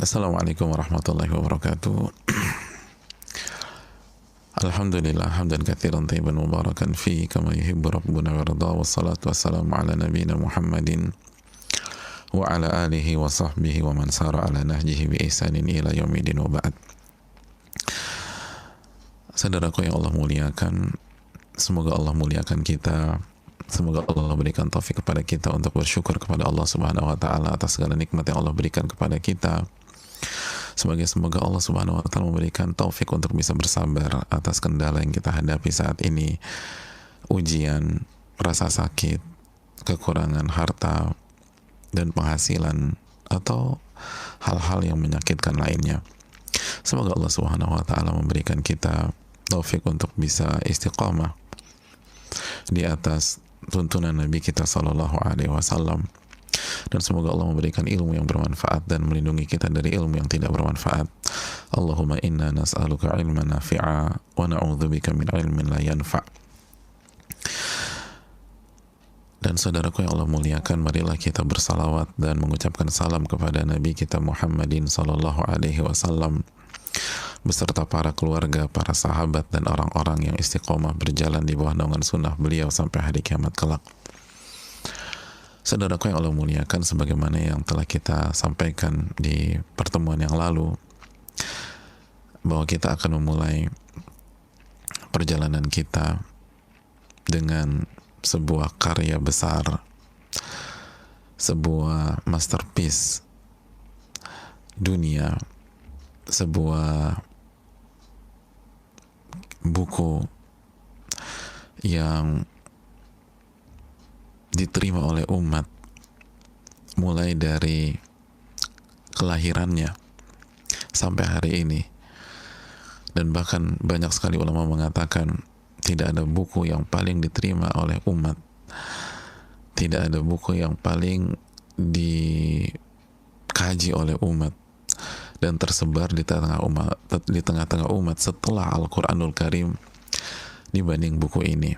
Assalamualaikum warahmatullahi wabarakatuh. Alhamdulillah hamdan katsiran thayyiban mubarakan fi kama yuhibbu rabbuna wa yarda, wassalatu wassalamu ala nabiyyina Muhammadin wa ala alihi wa sahbihi wa man sara ala nahjihi bi ihsanin ila yaumidin wa ba'd. Saudaraku yang Allah muliakan, semoga Allah muliakan kita. Semoga Allah berikan taufik kepada kita untuk bersyukur kepada Allah Subhanahu wa taala atas segala nikmat yang Allah berikan kepada kita. Semoga Allah Subhanahu wa taala memberikan taufik untuk bisa bersabar atas kendala yang kita hadapi saat ini, ujian, rasa sakit, kekurangan harta dan penghasilan, atau hal-hal yang menyakitkan lainnya. Semoga Allah Subhanahu wa taala memberikan kita taufik untuk bisa istiqamah di atas tuntunan Nabi kita Sallallahu Alaihi Wasallam, dan semoga Allah memberikan ilmu yang bermanfaat dan melindungi kita dari ilmu yang tidak bermanfaat. Allahumma inna nas'aluka ilman nafi'a wa na'udzubika min ilmin la yanfa'. Dan saudaraku yang Allah muliakan, marilah kita bersalawat dan mengucapkan salam kepada Nabi kita Muhammadin Sallallahu Alaihi Wasallam beserta para keluarga, para sahabat, dan orang-orang yang istiqomah berjalan di bawah naungan sunnah beliau sampai hari kiamat kelak. Saudaraku yang Allah muliakan, sebagaimana yang telah kita sampaikan di pertemuan yang lalu, bahwa kita akan memulai perjalanan kita dengan sebuah karya besar, sebuah masterpiece dunia, sebuah buku yang diterima oleh umat mulai dari kelahirannya sampai hari ini, dan bahkan banyak sekali ulama mengatakan tidak ada buku yang paling diterima oleh umat, tidak ada buku yang paling dikaji oleh umat dan tersebar di tengah-tengah umat setelah Al-Quranul Karim dibanding buku ini,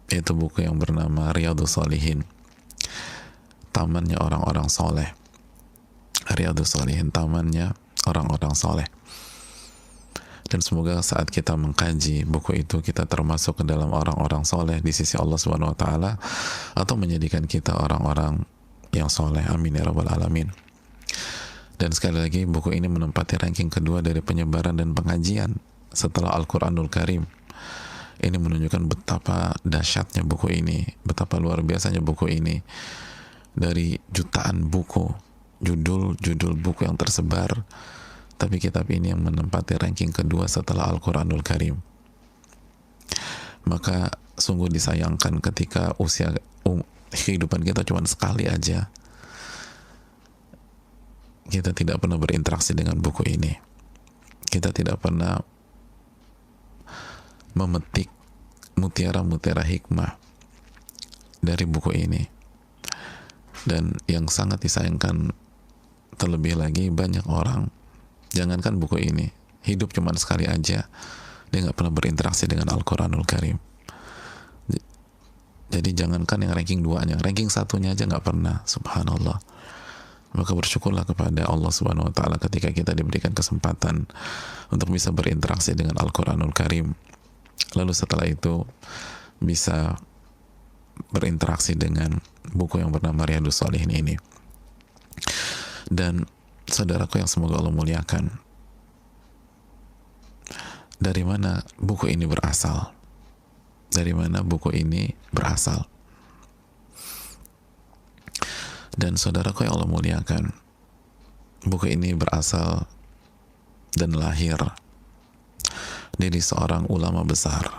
yaitu buku yang bernama Riyadhus Shalihin, tamannya orang-orang soleh. Riyadhus Shalihin, tamannya orang-orang soleh. Dan semoga saat kita mengkaji buku itu, kita termasuk ke dalam orang-orang soleh di sisi Allah Subhanahu wa taala, atau menjadikan kita orang-orang yang soleh. Amin ya rabbal alamin. Dan sekali lagi, buku ini menempati ranking kedua dari penyebaran dan pengajian setelah Al-Quranul Karim. Ini menunjukkan betapa dahsyatnya buku ini, betapa luar biasanya buku ini. Dari jutaan buku, judul-judul buku yang tersebar, tapi kitab ini yang menempati ranking kedua setelah Al-Quranul Karim. Maka sungguh disayangkan ketika kehidupan kita cuma sekali aja kita tidak pernah berinteraksi dengan buku ini. Kita tidak pernah memetik mutiara-mutiara hikmah dari buku ini. Dan yang sangat disayangkan terlebih lagi, banyak orang, jangankan buku ini, hidup cuma sekali aja dia nggak pernah berinteraksi dengan Al-Quranul Karim. Jadi jangankan yang ranking 2-nya, ranking 1-nya aja nggak pernah. Subhanallah. Maka bersyukurlah kepada Allah Subhanahu wa taala ketika kita diberikan kesempatan untuk bisa berinteraksi dengan Al-Quranul Karim, lalu setelah itu bisa berinteraksi dengan buku yang bernama Riyadhus Shalihin ini. Dan saudaraku yang semoga Allah muliakan, dari mana buku ini berasal? Dari mana buku ini berasal? Dan saudaraku yang Allah muliakan, buku ini berasal dan lahir dari seorang ulama besar,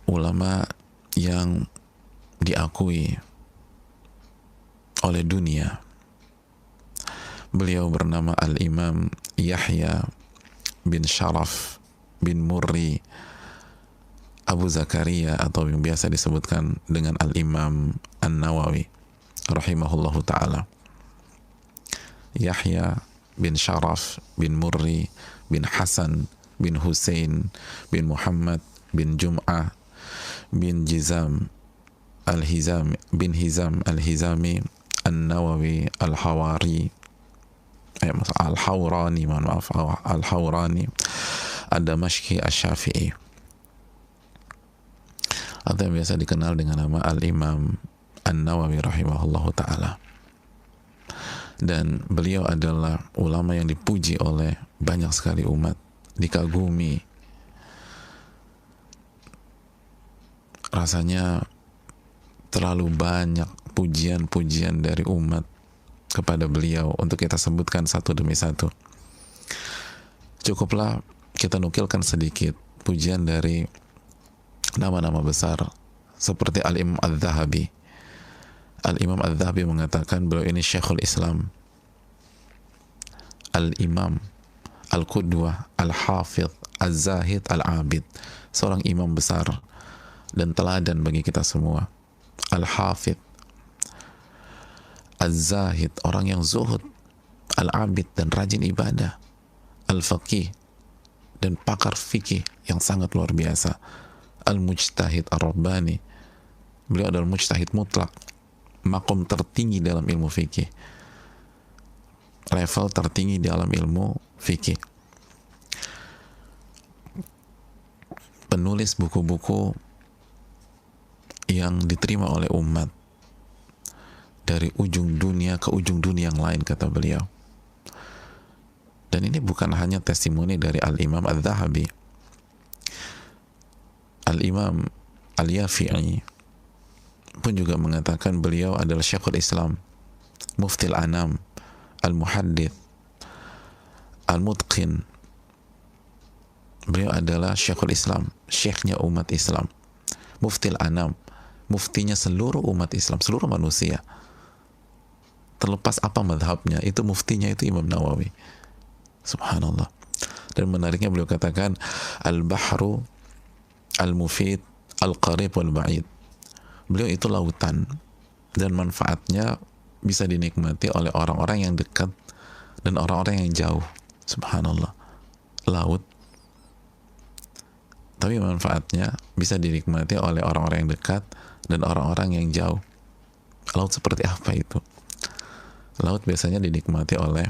ulama yang diakui oleh dunia. Beliau bernama Al-Imam Yahya bin Sharaf bin Murri Abu Zakaria, atau yang biasa disebutkan dengan Al-Imam An-Nawawi rahimahullahu ta'ala. Yahya bin Sharaf bin Murri bin Hasan bin Hussein bin Muhammad bin Jum'ah bin Jizam bin Hizam Al-Hizami An-Nawawi Al-Hawari, Al-Hawrani, mohon maaf, Al-Hawrani Ad-Damashqi Asy-Syafi'i, atau yang biasa dikenal dengan nama Al-Imam An-Nawawi rahimahullahu ta'ala. Dan beliau adalah ulama yang dipuji oleh banyak sekali umat, dikagumi. Rasanya terlalu banyak pujian-pujian dari umat kepada beliau untuk kita sebutkan satu demi satu. Cukuplah kita nukilkan sedikit pujian dari nama-nama besar seperti Al-Imam Al-Zahabi. Al-Imam Al-Zahabi mengatakan beliau ini Syekhul Islam, Al-Imam, Al-Qudwah, Al-Hafidh, Al-Zahid, Al-Abid, seorang imam besar dan teladan bagi kita semua. Al-Hafidh, Al-Zahid, orang yang zuhud, Al-Abid, dan rajin ibadah, Al-Faqih, dan pakar fikih yang sangat luar biasa, Al-Mujtahid Ar-Rabbani, beliau adalah mujtahid mutlak, makom tertinggi dalam ilmu fikih, level tertinggi dalam ilmu fikih, penulis buku-buku yang diterima oleh umat dari ujung dunia ke ujung dunia yang lain, kata beliau. Dan ini bukan hanya testimoni dari Al-Imam Al-Zahabi. Al-Imam Al-Yafi'i pun juga mengatakan beliau adalah Syekhul Islam, Muftil Anam, Al-Muhaddith, Al-Mutqin. Beliau adalah Syekhul Islam, syekhnya umat Islam, Muftil Anam, muftinya seluruh umat Islam, seluruh manusia. Terlepas apa madhabnya, itu muftinya itu Imam Nawawi. Subhanallah. Dan menariknya beliau katakan Al-Bahru Al-Mufid Al-Qarib Wal-Ba'id. Beliau itu lautan dan manfaatnya bisa dinikmati oleh orang-orang yang dekat dan orang-orang yang jauh. Subhanallah. Laut, tapi manfaatnya bisa dinikmati oleh orang-orang yang dekat dan orang-orang yang jauh. Laut seperti apa itu? Laut biasanya dinikmati oleh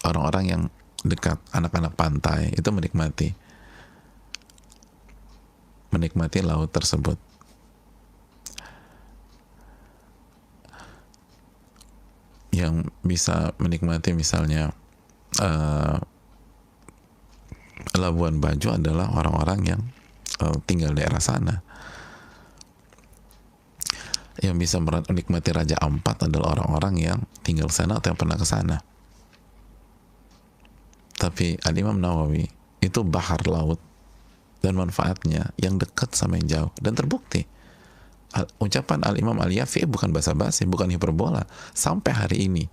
orang-orang yang dekat, anak-anak pantai itu menikmati laut tersebut. Yang bisa menikmati misalnya Labuan Bajo adalah orang-orang yang tinggal daerah sana. Yang bisa menikmati Raja Ampat adalah orang-orang yang tinggal sana atau yang pernah ke sana. Tapi Al-Imam Nawawi itu bahar laut dan manfaatnya yang dekat sama yang jauh, dan terbukti. Ucapan Al-Imam Al-Yafi'i bukan basa-basi, bukan hiperbola. Sampai hari ini,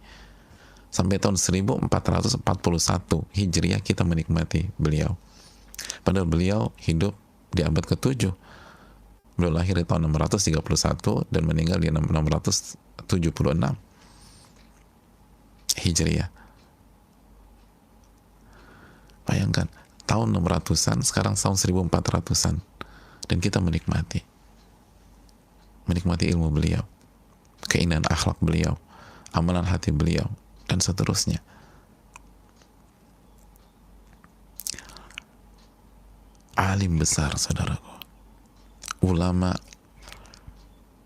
sampai tahun 1441 Hijriah kita menikmati beliau. Padahal beliau hidup di abad ke-7. Beliau lahir di tahun 631 dan meninggal di 676 Hijriah. Bayangkan, tahun 600-an, sekarang tahun 1400-an. Dan kita menikmati ilmu beliau, keindahan akhlak beliau, amalan hati beliau, dan seterusnya. Alim besar, saudaraku, ulama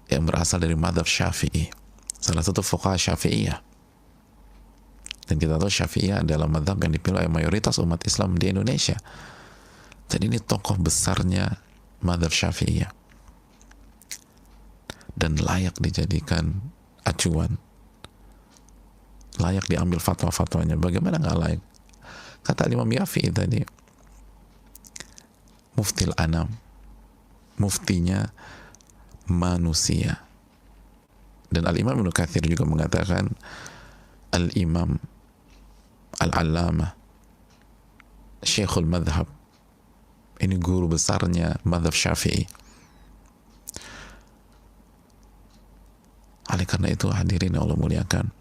yang berasal dari mazhab Syafi'i, salah satu fuqaha Syafi'iyah. Dan kita tahu Syafi'iyah adalah mazhab yang dipilih oleh mayoritas umat Islam di Indonesia. Dan ini tokoh besarnya mazhab Syafi'iyah dan layak dijadikan acuan, layak diambil fatwa-fatwanya. Bagaimana nggak layak? Kata Imam Yafi'i tadi, Muftil Anam, muftinya manusia. Dan Al-Imam Ibnu Katsir juga mengatakan Al-Imam Al-Allamah Syekhul Madhab, ini guru besarnya madhab Syafi'i. Oleh karena itu, hadirin yang Allah muliakan,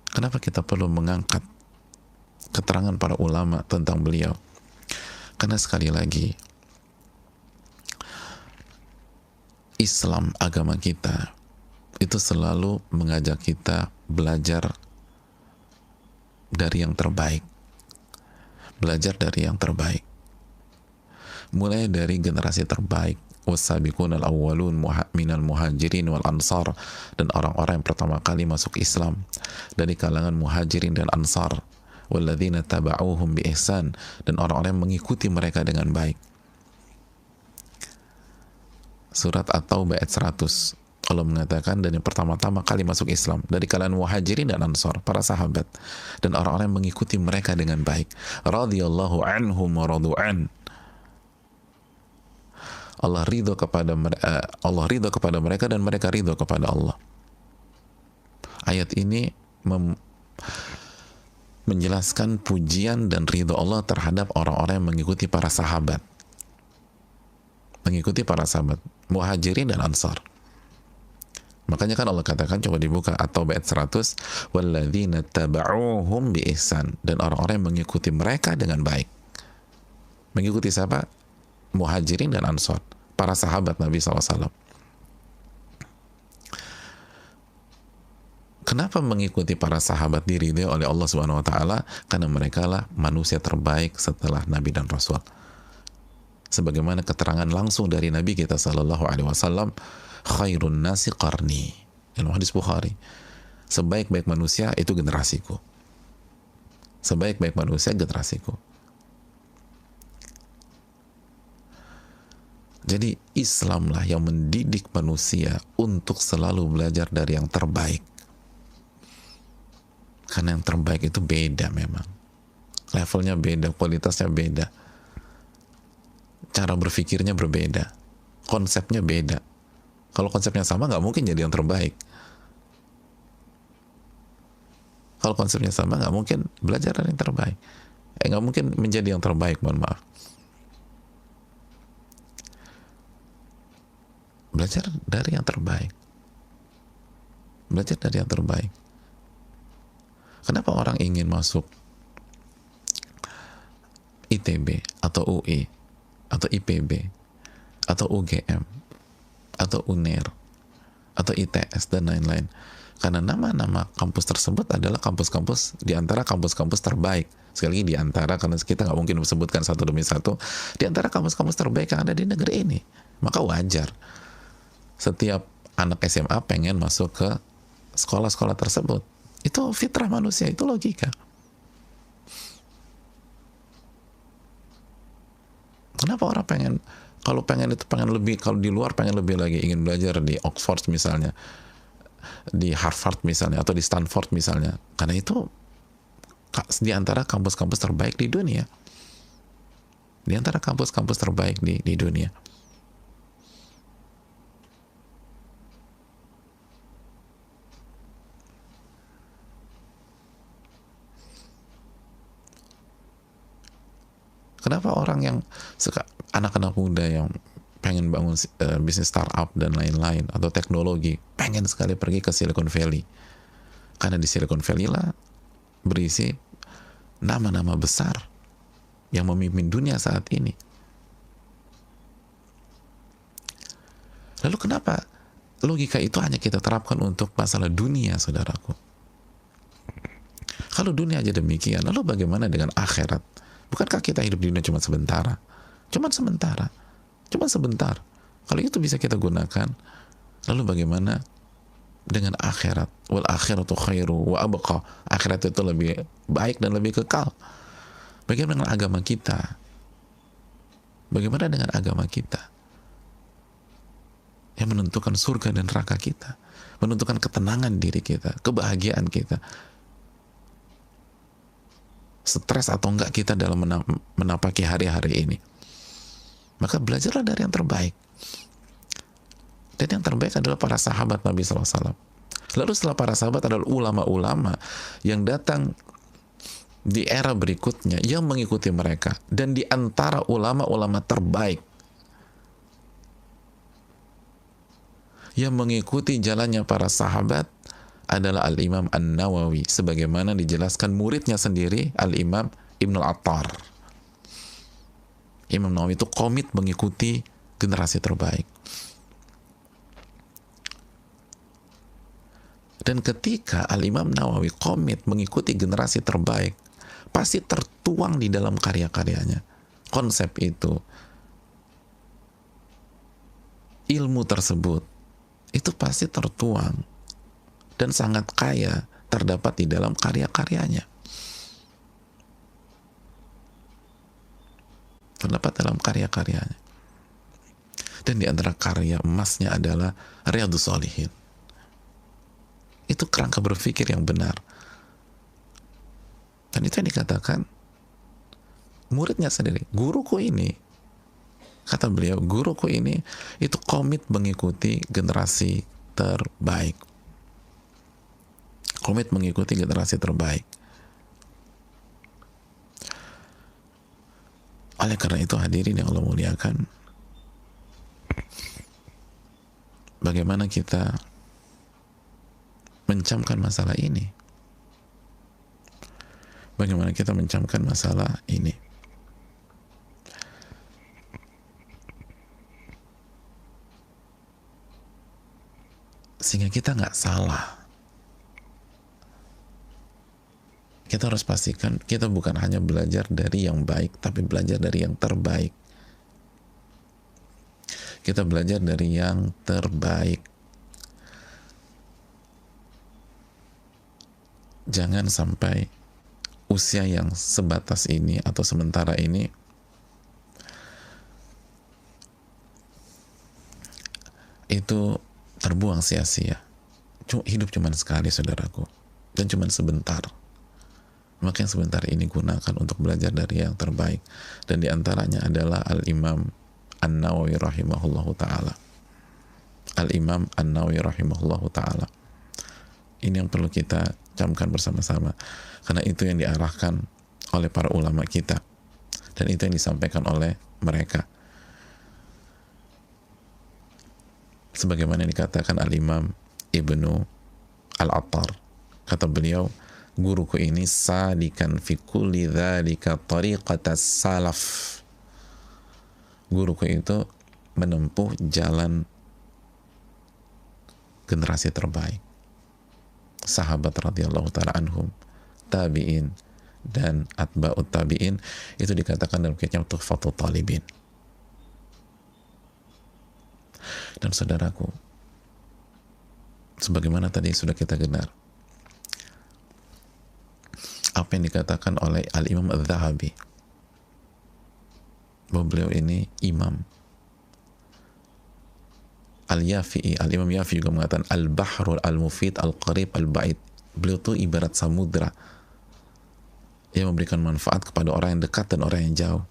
kenapa kita perlu mengangkat keterangan para ulama tentang beliau? Karena sekali lagi, Islam, agama kita, itu selalu mengajak kita belajar dari yang terbaik. Belajar dari yang terbaik. Mulai dari generasi terbaik, was-sabiqunal awwalun minal muhajirin wal ansar, dan orang-orang yang pertama kali masuk Islam dari kalangan muhajirin dan ansar, walladzina taba'uhum bi ihsan, dan orang-orang yang mengikuti mereka dengan baik. Surat At-Taubah ayat 100, Allah mengatakan, dan yang pertama-tama kali masuk Islam dari kalangan muhajirin dan ansar, para sahabat, dan orang-orang yang mengikuti mereka dengan baik. Radhiyallahu anhum wa radu'an. Allah ridho kepada mereka dan mereka ridho kepada Allah. Ayat ini menjelaskan pujian dan ridho Allah terhadap orang-orang yang mengikuti para sahabat. Mengikuti para sahabat, muhajirin dan ansar. Makanya kan Allah katakan, coba dibuka atau ayat 100, walladzina taba'uhum bi ihsan, dan orang-orang yang mengikuti mereka dengan baik. Mengikuti siapa? Muhajirin dan ansar, para sahabat Nabi SAW. Kenapa mengikuti para sahabat diridhoi oleh Allah Subhanahu wa taala? Karena mereka lah manusia terbaik setelah Nabi dan Rasul. Sebagaimana keterangan langsung dari Nabi kita sallallahu alaihi wasallam, khairun nasi qarni, dalam hadis Bukhari, sebaik-baik manusia itu generasiku. Sebaik-baik manusia generasiku. Jadi Islamlah yang mendidik manusia untuk selalu belajar dari yang terbaik. Karena yang terbaik itu beda memang. Levelnya beda, kualitasnya beda. Cara berpikirnya berbeda. Konsepnya beda. Kalau konsepnya sama, nggak mungkin jadi yang terbaik. Kalau konsepnya sama, nggak mungkin belajar dari yang terbaik. Nggak mungkin menjadi yang terbaik, mohon maaf. Belajar dari yang terbaik. Belajar dari yang terbaik. Kenapa orang ingin masuk ITB atau UI atau IPB atau UGM atau UNER atau ITS dan lain-lain? Karena nama-nama kampus tersebut adalah kampus-kampus di antara kampus-kampus terbaik. Sekali lagi di antara, karena kita nggak mungkin sebutkan satu demi satu, di antara kampus-kampus terbaik yang ada di negeri ini. Maka wajar setiap anak SMA pengen masuk ke sekolah-sekolah tersebut. Itu fitrah manusia, itu logika. Kenapa orang pengen, kalau pengen itu pengen lebih, kalau di luar pengen lebih lagi, ingin belajar di Oxford misalnya, di Harvard misalnya, atau di Stanford misalnya, karena itu di antara kampus-kampus terbaik di dunia. Di antara kampus-kampus terbaik di dunia. Kenapa orang yang anak-anak muda yang pengen bangun bisnis startup dan lain-lain atau teknologi pengen sekali pergi ke Silicon Valley? Karena di Silicon Valley lah berisi nama-nama besar yang memimpin dunia saat ini. Lalu kenapa logika itu hanya kita terapkan untuk masalah dunia, saudaraku? Kalau dunia aja demikian, lalu bagaimana dengan akhirat? Bukankah kita hidup di dunia cuma sebentar? Cuma sebentar. Cuma sebentar. Kalau itu bisa kita gunakan, lalu bagaimana dengan akhirat? Wal akhiratu khairu wa abqa. Akhirat itu lebih baik dan lebih kekal. Bagaimana dengan agama kita? Bagaimana dengan agama kita? Yang menentukan surga dan neraka kita, menentukan ketenangan diri kita, kebahagiaan kita, stres atau enggak kita dalam menapaki hari-hari ini. Maka belajarlah dari yang terbaik. Dan yang terbaik adalah para sahabat Nabi SAW. Lalu setelah para sahabat adalah ulama-ulama yang datang di era berikutnya yang mengikuti mereka. Dan di antara ulama-ulama terbaik yang mengikuti jalannya para sahabat adalah Al-Imam An-Nawawi, sebagaimana dijelaskan muridnya sendiri, Al-Imam Ibnul Attar. Imam Nawawi itu komit mengikuti generasi terbaik. Dan ketika Al-Imam Nawawi komit mengikuti generasi terbaik, pasti tertuang di dalam karya-karyanya. Konsep itu, ilmu tersebut, itu pasti tertuang dan sangat kaya terdapat di dalam karya-karyanya. Terdapat dalam karya-karyanya. Dan di antara karya emasnya adalah Riyadhus Shalihin. Itu kerangka berpikir yang benar. Dan itu yang dikatakan muridnya sendiri. Guruku ini, kata beliau, guruku ini itu komit mengikuti generasi terbaik. Komit mengikuti generasi terbaik. Oleh karena itu hadirin yang Allah muliakan, bagaimana kita mencamkan masalah ini? Bagaimana kita mencamkan masalah ini? Sehingga kita nggak salah. Kita harus pastikan kita bukan hanya belajar dari yang baik, tapi belajar dari yang terbaik. Kita belajar dari yang terbaik. Jangan sampai usia yang sebatas ini atau sementara ini itu terbuang sia-sia. Hidup cuma sekali, saudaraku, dan cuma sebentar. Maka yang sebentar ini gunakan untuk belajar dari yang terbaik, dan diantaranya adalah Al-Imam An-Nawawi rahimahullahu ta'ala. Al-Imam An-Nawawi rahimahullahu ta'ala. Ini yang perlu kita camkan bersama-sama, karena itu yang diarahkan oleh para ulama kita, dan itu yang disampaikan oleh mereka. Sebagaimana dikatakan Al-Imam Ibnu Al-Attar, kata beliau, guruku ini sadikan fi kulli dzalika tariqatas salaf. Guruku itu menempuh jalan generasi terbaik, sahabat radhiyallahu ta'ala anhum, tabi'in, dan atba'ut tabi'in. Itu dikatakan dalam kitab Tuhfatul Talibin. Dan saudaraku, sebagaimana tadi sudah kita dengar apa yang dikatakan oleh Al-Imam Al-Zahabi, bahwa beliau ini imam. Al-Yafi'i, Al-Imam Yafi'i juga mengatakan Al-Bahrul Al-Mufid Al-Qarib Al-Ba'id. Beliau itu ibarat samudra yang memberikan manfaat kepada orang yang dekat dan orang yang jauh.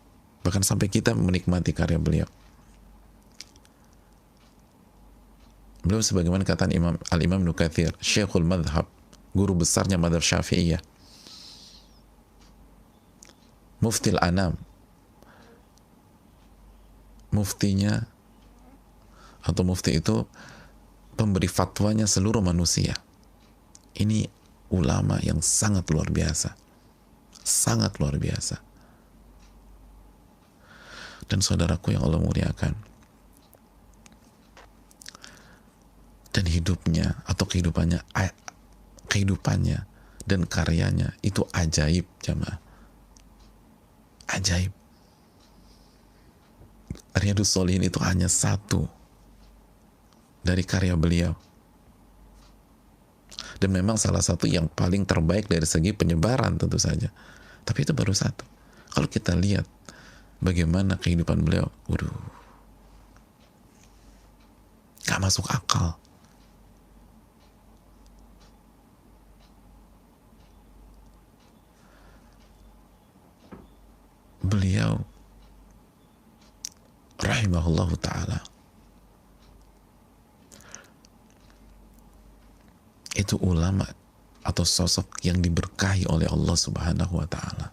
Bahkan sampai kita menikmati karya beliau. Beliau sebagaimana kata Al-Imam Ibnu Katsir, Syekhul Madhab, guru besarnya madhab Syafi'iyah, Muftil Anam, muftinya atau mufti itu pemberi fatwanya seluruh manusia. Ini ulama yang sangat luar biasa, sangat luar biasa. Dan saudaraku yang Allah muliakan, dan hidupnya atau kehidupannya dan karyanya itu ajaib, jamaah, ajaib. Riyadhus Shalihin itu hanya satu dari karya beliau, dan memang salah satu yang paling terbaik dari segi penyebaran tentu saja, tapi itu baru satu. Kalau kita lihat bagaimana kehidupan beliau, waduh, gak masuk akal. Beliau rahimahullahu ta'ala itu ulama atau sosok yang diberkahi oleh Allah subhanahu wa ta'ala.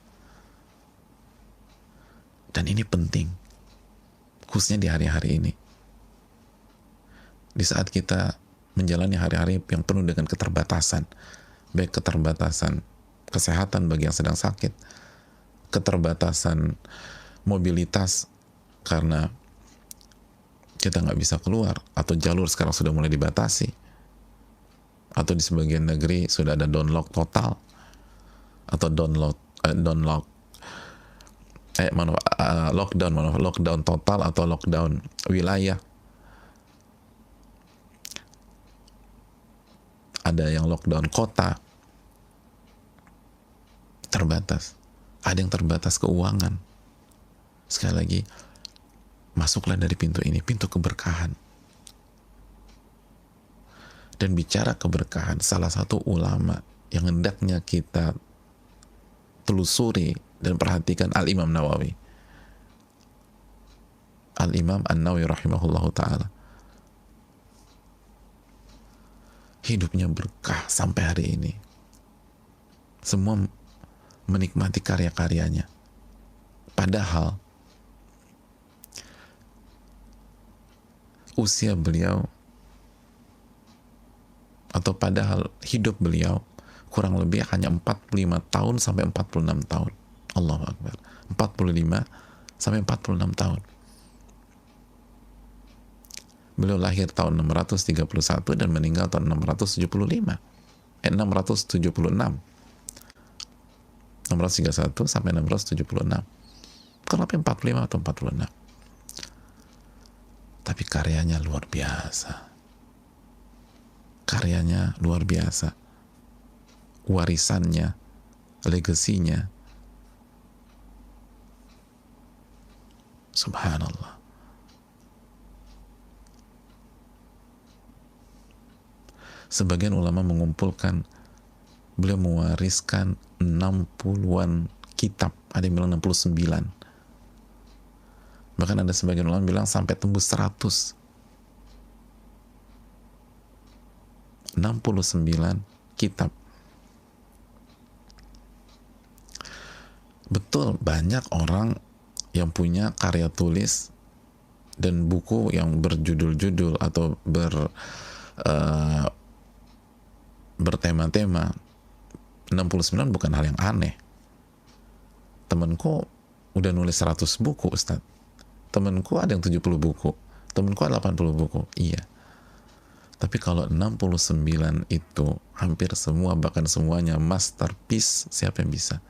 Dan ini penting, khususnya di hari-hari ini, di saat kita menjalani hari-hari yang penuh dengan keterbatasan, baik keterbatasan kesehatan bagi yang sedang sakit, keterbatasan mobilitas karena kita nggak bisa keluar atau jalur sekarang sudah mulai dibatasi, atau di sebagian negeri sudah ada download total atau lockdown total atau lockdown wilayah. Ada yang lockdown kota, terbatas. Ada yang terbatas keuangan. Sekali lagi, masuklah dari pintu ini, pintu keberkahan. Dan bicara keberkahan, salah satu ulama yang hendaknya kita telusuri dan perhatikan, Al-Imam Nawawi. Al-Imam An-Nawawi rahimahullahu ta'ala. Hidupnya berkah sampai hari ini. Semua menikmati karya-karyanya. Padahal usia beliau atau padahal hidup beliau kurang lebih hanya 45 tahun sampai 46 tahun. Allahu Akbar. 45 sampai 46 tahun. Beliau lahir tahun 631 dan meninggal tahun 676. 676. 631 sampai 676. Kurang lebih 45 atau 46. Tapi karyanya luar biasa. Karyanya luar biasa. Warisannya, legasinya, subhanallah. Sebagian ulama mengumpulkan, beliau mewariskan 60-an kitab, ada yang bilang 69. Bahkan ada sebagian ulama bilang sampai tembus 100. 69 kitab. Betul, banyak orang yang punya karya tulis dan buku yang berjudul-judul atau bertema-tema. 69 bukan hal yang aneh. Temanku udah nulis 100 buku, Ustadz. Temanku ada yang 70 buku. Temanku ada 80 buku. Iya. Tapi kalau 69 itu hampir semua, bahkan semuanya masterpiece, siapa yang bisa?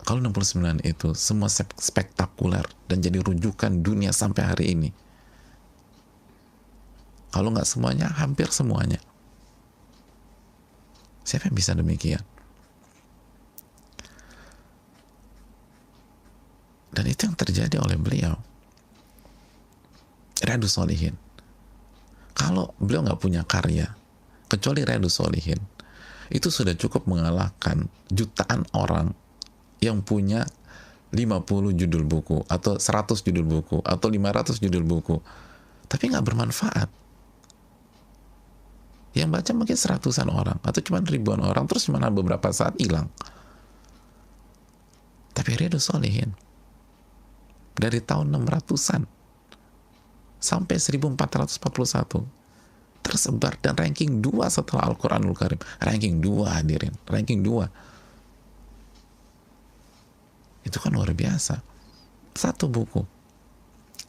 Kalau 69 itu semua spektakuler dan jadi rujukan dunia sampai hari ini. Kalau nggak semuanya, hampir semuanya. Siapa yang bisa demikian? Dan itu yang terjadi oleh beliau. Riyadhus Shalihin. Kalau beliau nggak punya karya, kecuali Riyadhus Shalihin, itu sudah cukup mengalahkan jutaan orang yang punya 50 judul buku, atau 100 judul buku, atau 500 judul buku, tapi nggak bermanfaat. Yang baca mungkin 100-an orang, atau cuma ribuan orang, terus cuma beberapa saat hilang. Tapi Riyadhus Shalihin, dari tahun 600-an sampai 1441 tersebar dan ranking 2 setelah Al-Quranul Karim. Ranking 2 hadirin, ranking 2. Itu kan luar biasa. Satu buku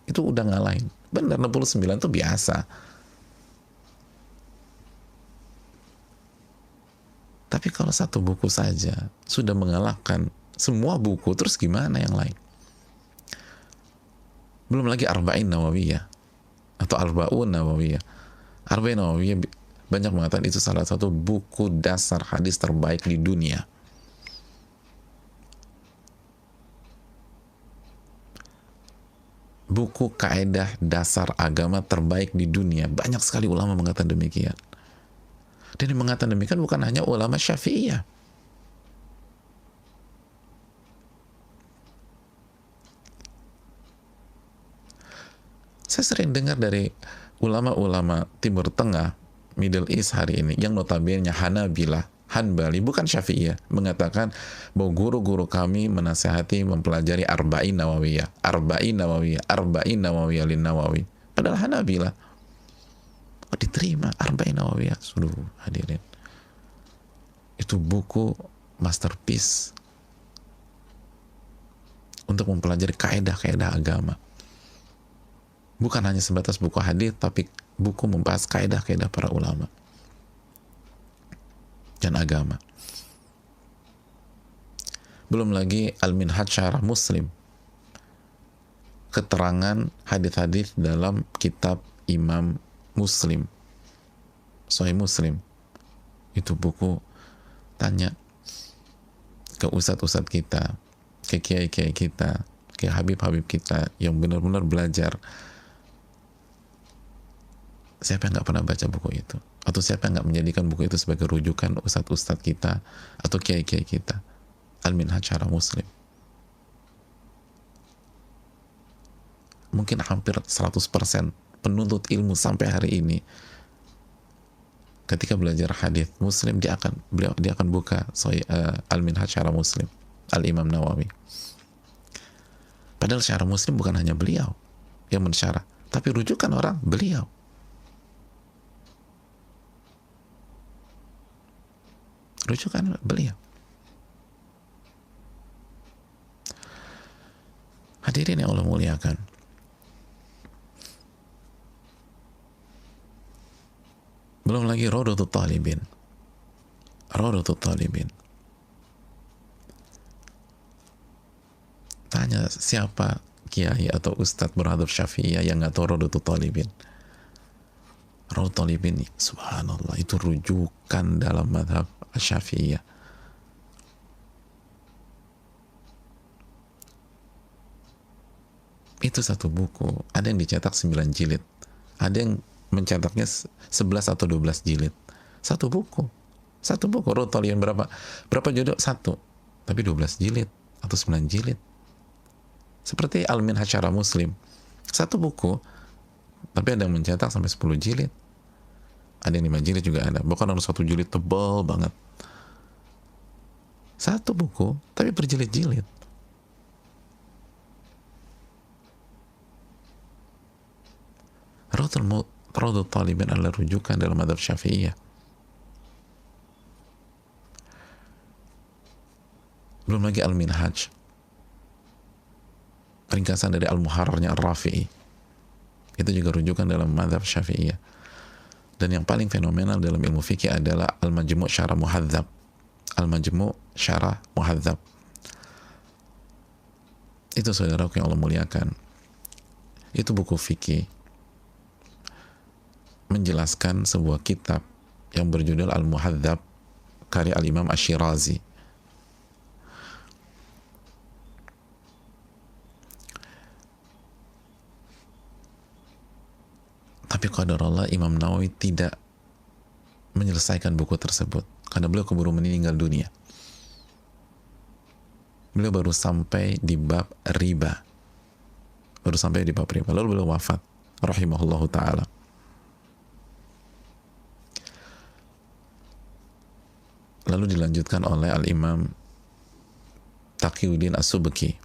itu udah ngalahin. Benar, 69 itu biasa. Tapi kalau satu buku saja sudah mengalahkan semua buku, terus gimana yang lain? Belum lagi Arba'in Nawawiyah atau Arba'un Nawawiyah. Arba'in Nawawiyah banyak mengatakan itu salah satu buku dasar hadis terbaik di dunia. Buku kaidah dasar agama terbaik di dunia. Banyak sekali ulama mengatakan demikian. Dan yang mengatakan demikian bukan hanya ulama Syafi'iyah. Saya sering dengar dari ulama-ulama Timur Tengah, Middle East hari ini, yang notabene Hanabilah, Hanbali, bukan Syafi'iyah, mengatakan bahwa guru-guru kami menasihati mempelajari Arba'in Nawawiyah, Arba'in Nawawiyah, Arba'in Nawawiyah lin Nawawi. Padahal Hanabilah, oh, diterima Arba'in Nawawiyah. Sudah hadirin, itu buku masterpiece untuk mempelajari kaidah-kaidah agama. Bukan hanya sebatas buku hadis, tapi buku membahas kaidah-kaidah para ulama dan agama. Belum lagi Al-Minhaj Syarah Muslim, keterangan hadis-hadis dalam kitab Imam Muslim, Sahih Muslim. Itu buku tanya ke ustadz-ustadz kita, ke kiai-kiai kita, ke habib-habib kita yang benar-benar belajar. Siapa yang nggak pernah baca buku itu? Atau siapa yang nggak menjadikan buku itu sebagai rujukan ustadz-ustadz kita atau kiai-kiai kita? Al-Minhaj Syarah Muslim. Mungkin hampir 100% penuntut ilmu sampai hari ini ketika belajar hadis Muslim dia akan buka Al-Minhaj Syarah Muslim Al-Imam Nawawi. Padahal Syarah Muslim bukan hanya beliau yang mensyarah, tapi rujukan orang beliau. Rujukan beliau. Hadirin yang Allah muliakan, belum lagi Rawdatul Talibin. Rawdatul Talibin, tanya siapa kiai atau ustadz berhadap Syafi'iyah yang nggak tahu Rawdatul Talibin. Rawdatul Talibin, subhanallah, itu rujukan dalam madhab Syafi'iyah. Itu satu buku, ada yang dicetak 9 jilid, ada yang mencetaknya 11 atau 12 jilid. Satu buku Rawdatul Talibin berapa judul? Satu, tapi 12 jilid atau 9 jilid. Seperti Al-Minhaj Syarah Muslim, satu buku, tapi ada yang mencetak sampai 10 jilid, ada yang 5 jilid juga ada, bahkan ada 1 jilid tebal banget. Satu buku, tapi berjilid-jilid. Rawdatul Talibin adalah rujukan dalam madhab Syafi'iyah. Belum lagi Al-Minhaj, ringkasan dari Al-Muharrarnya Ar-Rafi'i, itu juga rujukan dalam madhab Syafi'iyah. Dan yang paling fenomenal dalam ilmu fikih adalah Al-Majmu' Syarah Muhadzab. Al-Majmu' Syarah Muhadzab itu, saudaraku yang Allah muliakan, itu buku fikih menjelaskan sebuah kitab yang berjudul Al-Muhadzab karya Al-Imam Asy-Syirazi. Tapi qadarullah Imam Nawawi tidak menyelesaikan buku tersebut karena beliau keburu meninggal dunia. Beliau baru sampai di bab riba, lalu beliau wafat rahimahullahu ta'ala. Lalu dilanjutkan oleh Al-Imam Taqiyuddin As-Subki,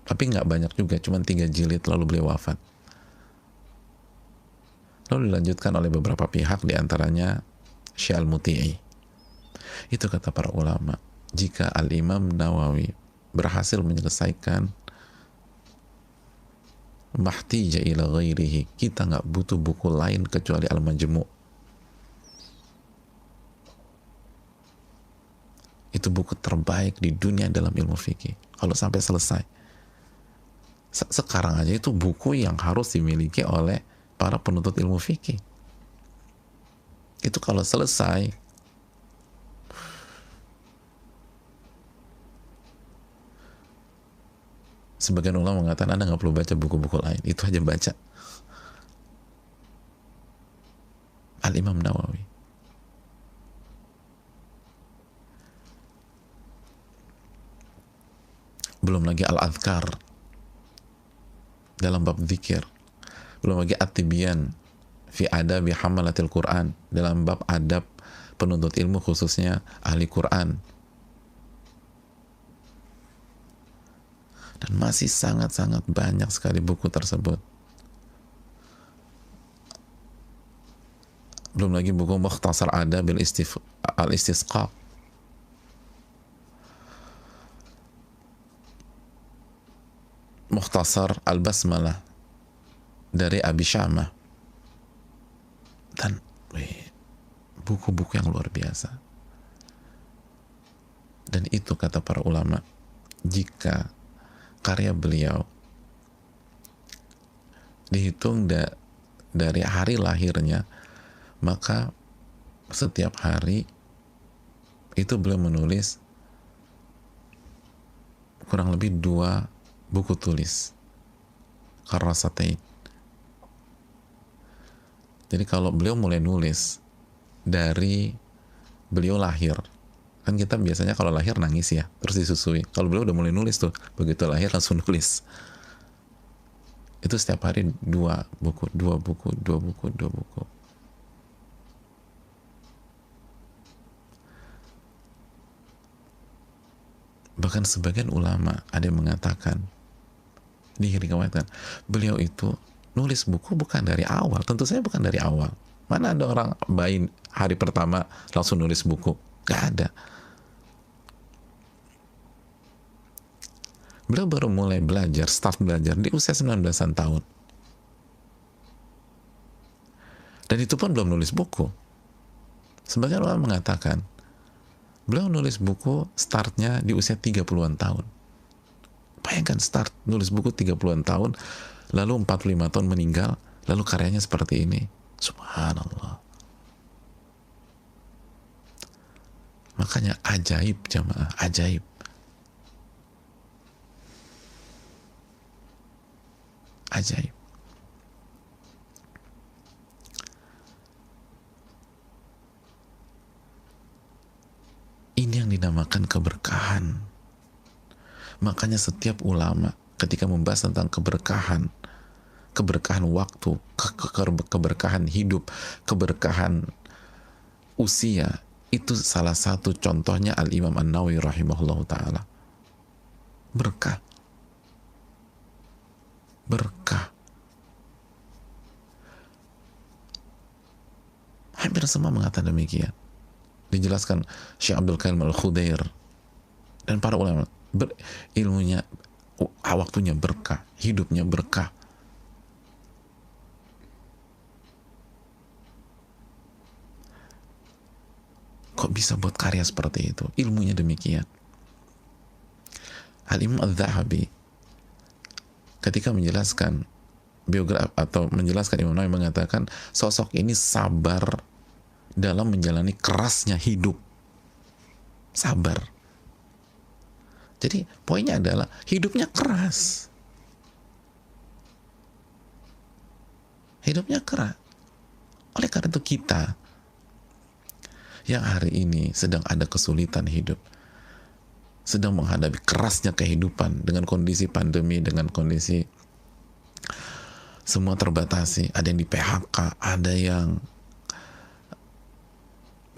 tapi nggak banyak juga, cuma 3 jilid, lalu beliau wafat. Lalu dilanjutkan oleh beberapa pihak, diantaranya Syekh Al-Muti'i. Itu kata para ulama, jika Al-Imam Nawawi berhasil menyelesaikan mahtija ila ghairihi, kita nggak butuh buku lain kecuali Al-Majmu'. Itu buku terbaik di dunia dalam ilmu fikih kalau sampai selesai. Sekarang aja itu buku yang harus dimiliki oleh para penuntut ilmu fikih. Itu kalau selesai, sebagian ulama mengatakan Anda nggak perlu baca buku-buku lain, itu aja baca Al-Imam Nawawi. Belum lagi Al-Adhkar dalam bab zikir, belum lagi At-Tibyan fi adabi hamalatil Quran dalam bab adab penuntut ilmu, khususnya ahli Quran. Dan masih sangat-sangat banyak sekali buku tersebut. Belum lagi buku Mukhtasar Adab al-Istisqa, Mukhtasar Al-Basmalah, dari Abi Syamah, dan buku-buku yang luar biasa. Dan itu kata para ulama, jika karya beliau dihitung dari hari lahirnya, maka setiap hari itu beliau menulis kurang lebih 2 buku tulis Karasatain. Jadi kalau beliau mulai nulis dari beliau lahir, kan kita biasanya kalau lahir nangis ya, terus disusui. Kalau beliau udah mulai nulis tuh, begitu lahir langsung nulis. Itu setiap hari 2 buku, 2 buku, 2 buku, 2 buku. Bahkan sebagian ulama ada yang mengatakan, diriwayatkan, beliau itu nulis buku bukan dari awal. Tentu saja bukan dari awal. Mana ada orang bayi hari pertama langsung nulis buku? Gak ada. Beliau baru mulai belajar, start belajar di usia 19-an tahun. Dan itu pun belum nulis buku. Sebagian ulama mengatakan, beliau nulis buku startnya di usia 30-an tahun. Bayangkan start nulis buku 30-an tahun, lalu 45 tahun meninggal, lalu karyanya seperti ini. Subhanallah. Makanya ajaib jamaah, ajaib. Ajaib. Ini yang dinamakan keberkahan. Makanya setiap ulama ketika membahas tentang keberkahan, keberkahan waktu, keberkahan hidup, keberkahan usia, itu salah satu contohnya Al-Imam An-Nawawi rahimahullah ta'ala. Berkah. Berkah. Hampir semua mengatakan demikian. Dijelaskan Syekh Abdul Qayyim Al-Khudair dan para ulama, ilmunya, waktunya berkah, hidupnya berkah. Kok bisa buat karya seperti itu? Ilmunya demikian. Al-Imam Al-Zahabi ketika menjelaskan biografi atau menjelaskan Imam Nawawi mengatakan sosok ini sabar dalam menjalani kerasnya hidup. Sabar. Jadi poinnya adalah hidupnya keras. Hidupnya keras. Oleh karena itu kita yang hari ini sedang ada kesulitan hidup, sedang menghadapi kerasnya kehidupan dengan kondisi pandemi, dengan kondisi semua terbatasi, ada yang di PHK, ada yang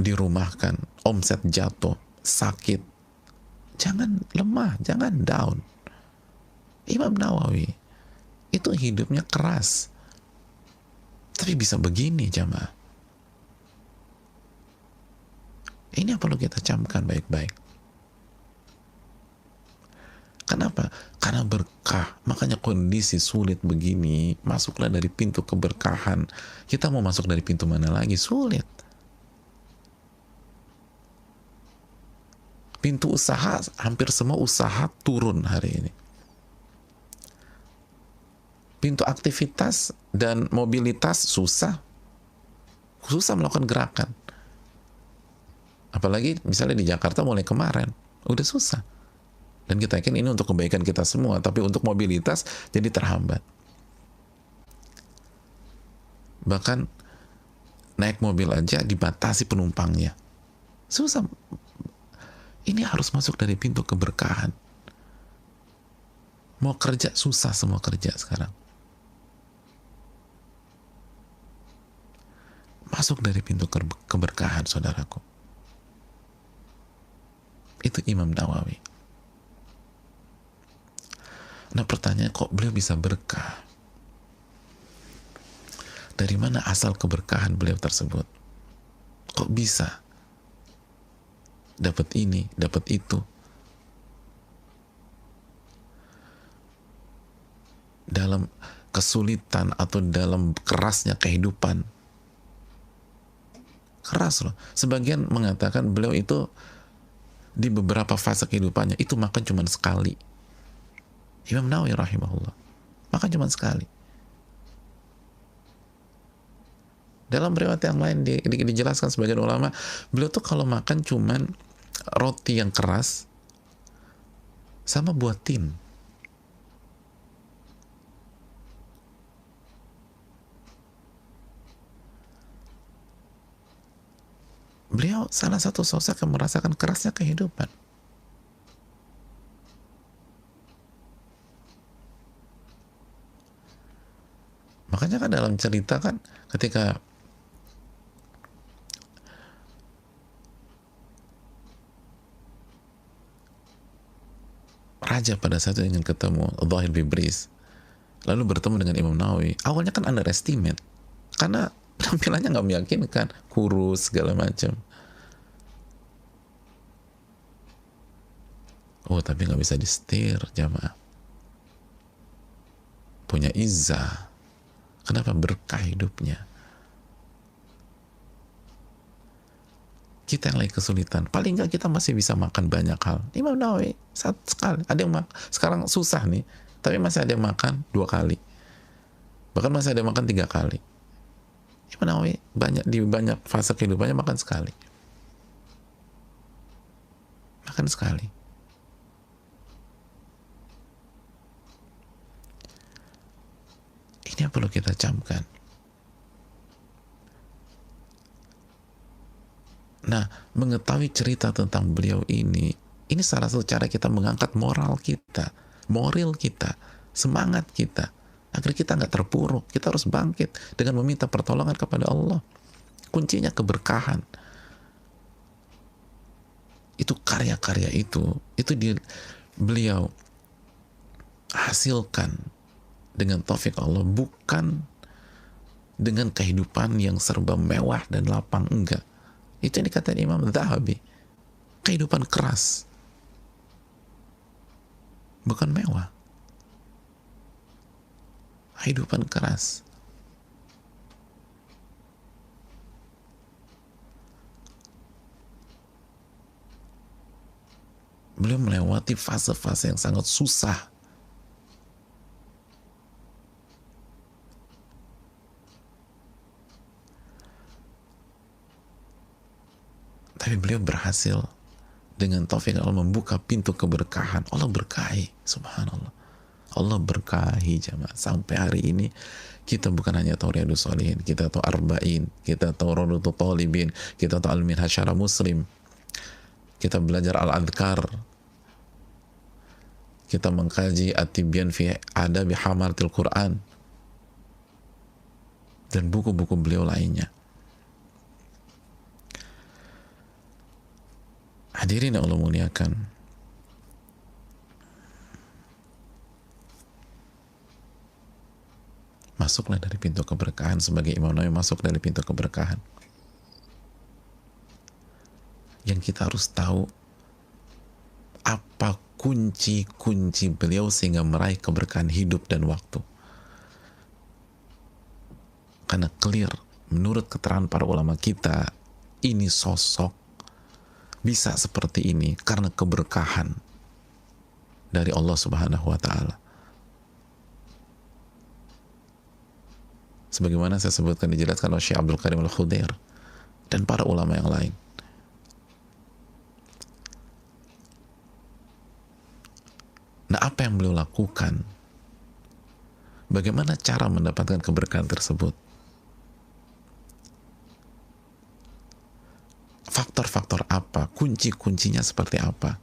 dirumahkan, omset jatuh, sakit. Jangan lemah, jangan down. Imam Nawawi itu hidupnya keras, tapi bisa begini jamaah. Ini yang perlu kita camkan baik-baik. Kenapa? Karena berkah. Makanya kondisi sulit begini, masuklah dari pintu keberkahan. Kita mau masuk dari pintu mana lagi? Sulit. Pintu usaha, hampir semua usaha turun hari ini. Pintu aktivitas dan mobilitas susah melakukan gerakan. Apalagi misalnya di Jakarta mulai kemarin, udah susah. Dan kita yakin ini untuk kebaikan kita semua, tapi untuk mobilitas jadi terhambat. Bahkan naik mobil aja dibatasi penumpangnya. Susah. Ini harus masuk dari pintu keberkahan. Mau kerja susah, semua kerja sekarang. Masuk dari pintu keberkahan, saudaraku. Itu Imam Nawawi. Nah pertanyaan, kok beliau bisa berkah? Dari mana asal keberkahan beliau tersebut? Kok bisa dapat ini, dapat itu? Dalam kesulitan atau dalam kerasnya kehidupan. Keras loh. Sebagian mengatakan beliau itu di beberapa fase kehidupannya itu makan cuma sekali. Imam Nawawi rahimahullah makan cuma sekali. Dalam riwayat yang lain dijelaskan sebagian ulama, beliau tuh kalau makan cuman roti yang keras sama buah tin. Beliau salah satu sosok yang merasakan kerasnya kehidupan. Makanya kan dalam cerita kan ketika raja pada saat itu ingin ketemu Dhahir Bibris, lalu bertemu dengan Imam Nawawi, awalnya kan underestimate karena tampilannya nggak meyakinkan, kurus segala macam. Oh tapi nggak bisa disetir jamaah, punya izzah. Kenapa? Berkah hidupnya. Kita yang lagi kesulitan, paling nggak kita masih bisa makan banyak hal. Imam Nawawi satu sekali, ada yang sekarang susah nih, tapi masih ada yang makan 2 kali, bahkan masih ada yang makan 3 kali. Imam Nawawi di banyak fase kehidupannya makan sekali. Makan sekali. Ini yang perlu kita camkan. Nah, mengetahui cerita tentang beliau ini salah satu cara kita mengangkat moral kita, semangat kita, agar kita nggak terpuruk. Kita harus bangkit dengan meminta pertolongan kepada Allah. Kuncinya keberkahan. Itu karya-karya itu beliau hasilkan dengan taufik Allah, bukan dengan kehidupan yang serba mewah dan lapang, enggak. Itu yang dikatakan Imam Zahabi, kehidupan keras, bukan mewah, kehidupan keras. Beliau melewati fase-fase yang sangat susah. Tapi beliau berhasil dengan taufik Allah membuka pintu keberkahan. Allah berkahi, subhanallah. Allah berkahi jamaah. Sampai hari ini kita bukan hanya tahu Riyadhus Shalihin, kita tahu Arba'in, kita tahu Rawdatul Talibin, kita tahu Al-Minhaj Syarah Muslim, kita belajar Al-Adhkar, kita mengkaji At-Tibyan fi Adabi Hamalatil Quran, dan buku-buku beliau lainnya. Hadirin yang Allah muliakan, masuklah dari pintu keberkahan sebagai Imam Nawawi masuk dari pintu keberkahan. Yang kita harus tahu apa kunci-kunci beliau sehingga meraih keberkahan hidup dan waktu. Karena clear, menurut keterangan para ulama kita, ini sosok bisa seperti ini karena keberkahan dari Allah Subhanahu wa Ta'ala. Sebagaimana saya sebutkan, dijelaskan oleh Syekh Abdul Karim Al-Khudair dan para ulama yang lain. Nah, apa yang beliau lakukan? Bagaimana cara mendapatkan keberkahan tersebut? Faktor-faktor apa? Kunci-kuncinya seperti apa?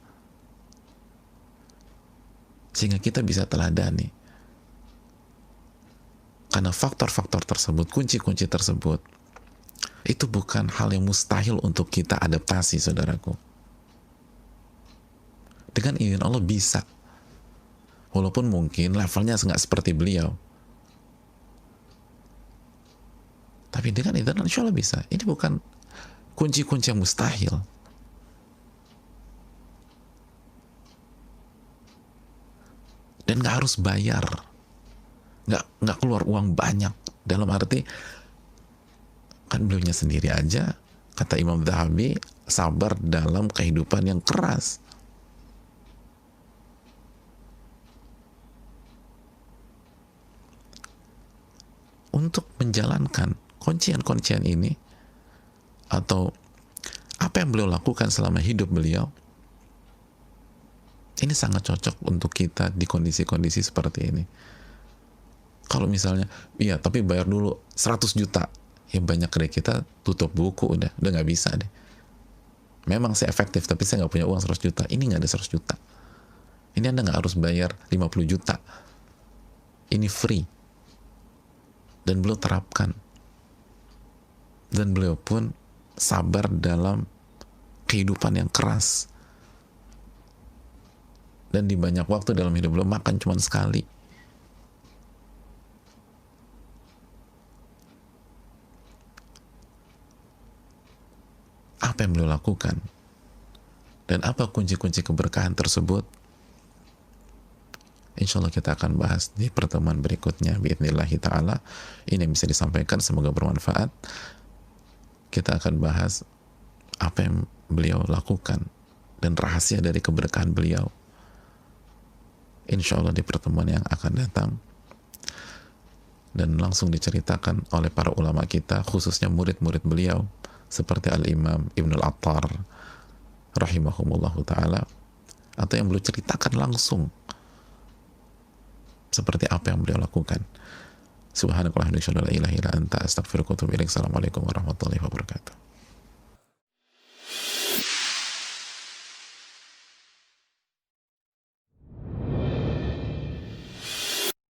Sehingga kita bisa teladani. Karena faktor-faktor tersebut, kunci-kunci tersebut, itu bukan hal yang mustahil untuk kita adaptasi, saudaraku. Dengan izin Allah bisa. Walaupun mungkin levelnya nggak seperti beliau. Tapi dengan izin Allah, insya Allah bisa. Ini bukan kunci-kunci yang mustahil. Dan gak harus bayar. nggak keluar uang banyak, dalam arti kan beliaunya sendiri aja, kata Imam Dhahabi, sabar dalam kehidupan yang keras. Untuk menjalankan kuncian-kuncian ini, atau apa yang beliau lakukan selama hidup beliau, ini sangat cocok untuk kita di kondisi-kondisi seperti ini. Kalau misalnya, iya tapi bayar dulu 100 juta, ya banyak dari kita tutup buku, udah nggak bisa deh. Memang saya efektif, tapi saya nggak punya uang 100 juta. Ini nggak ada 100 juta. Ini Anda nggak harus bayar 50 juta. Ini free. Dan beliau terapkan. Dan beliau pun sabar dalam kehidupan yang keras. Dan di banyak waktu dalam hidup beliau makan cuma sekali. Apa yang beliau lakukan? Dan apa kunci-kunci keberkahan tersebut? Insya Allah kita akan bahas di pertemuan berikutnya biidnillahi ta'ala. Ini yang bisa disampaikan, semoga bermanfaat. Kita akan bahas apa yang beliau lakukan dan rahasia dari keberkahan beliau, insya Allah di pertemuan yang akan datang. Dan langsung diceritakan oleh para ulama kita, khususnya murid-murid beliau seperti Al-Imam Ibn Al-Attar rahimahumullahu ta'ala, atau yang beliau ceritakan langsung seperti apa yang beliau lakukan. Subhanakallahumma wa bihamdika, la ilaha illa anta, astaghfiruka wa atubu ilaik. Assalamualaikum warahmatullahi wabarakatuh.